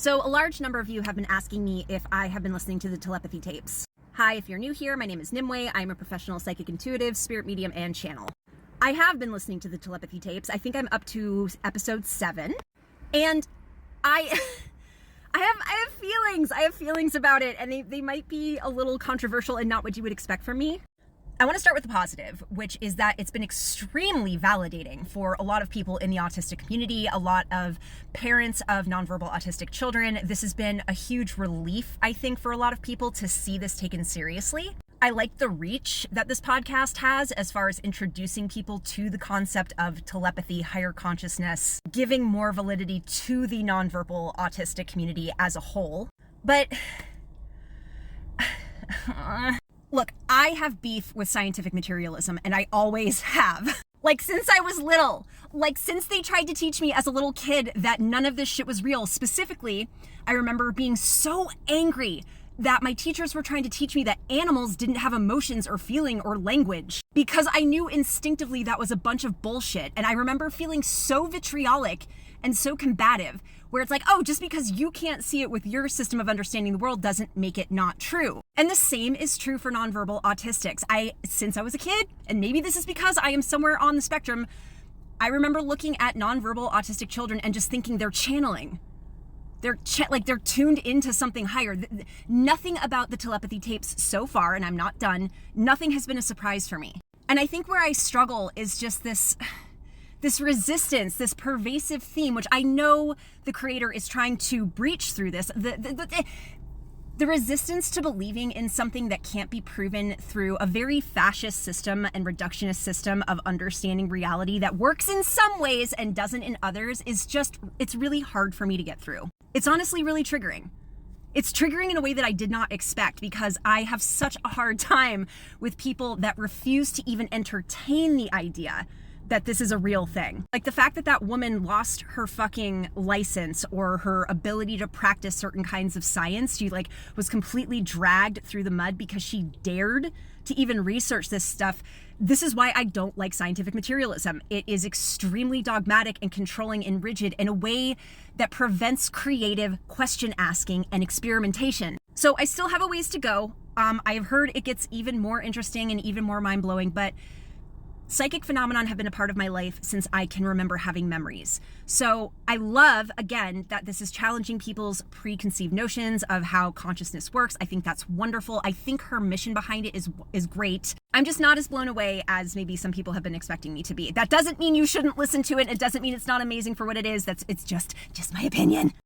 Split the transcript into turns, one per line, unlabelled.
So a large number of you have been asking me if I have been listening to the Telepathy Tapes. Hi, if you're new here, my name is Nimue. I'm a professional psychic intuitive, spirit medium, and channel. I have been listening to the Telepathy Tapes. I think I'm up to episode 7. And I have feelings. I have feelings about it, and they might be a little controversial and not what you would expect from me. I want to start with the positive, which is that it's been extremely validating for a lot of people in the autistic community, a lot of parents of nonverbal autistic children. This has been a huge relief, I think, for a lot of people to see this taken seriously. I like the reach that this podcast has as far as introducing people to the concept of telepathy, higher consciousness, giving more validity to the nonverbal autistic community as a whole. But look, I have beef with scientific materialism, and I always have. Like, since I was little. Like, since they tried to teach me as a little kid that none of this shit was real. Specifically, I remember being so angry that my teachers were trying to teach me that animals didn't have emotions or feeling or language, because I knew instinctively that was a bunch of bullshit. And I remember feeling so vitriolic and so combative, where it's like, oh, just because you can't see it with your system of understanding the world doesn't make it not true. And the same is true for nonverbal autistics. Since I was a kid, and maybe this is because I am somewhere on the spectrum, I remember looking at nonverbal autistic children and just thinking they're channeling. They're tuned into something higher. Nothing about the Telepathy Tapes so far, and I'm not done, nothing has been a surprise for me. And I think where I struggle is just this resistance, this pervasive theme, which I know the creator is trying to breach through this. The resistance to believing in something that can't be proven through a very fascist system and reductionist system of understanding reality that works in some ways and doesn't in others it's really hard for me to get through. It's honestly really triggering. It's triggering in a way that I did not expect, because I have such a hard time with people that refuse to even entertain the idea that this is a real thing. Like the fact that that woman lost her fucking license or her ability to practice certain kinds of science. She was completely dragged through the mud because she dared to even research this stuff. This is why I don't like scientific materialism. It is extremely dogmatic and controlling and rigid in a way that prevents creative question asking and experimentation. So I still have a ways to go. I have heard it gets even more interesting and even more mind-blowing, but psychic phenomenon have been a part of my life since I can remember having memories. So I love, again, that this is challenging people's preconceived notions of how consciousness works. I think that's wonderful. I think her mission behind it is great. I'm just not as blown away as maybe some people have been expecting me to be. That doesn't mean you shouldn't listen to it. It doesn't mean it's not amazing for what it is. It's just my opinion.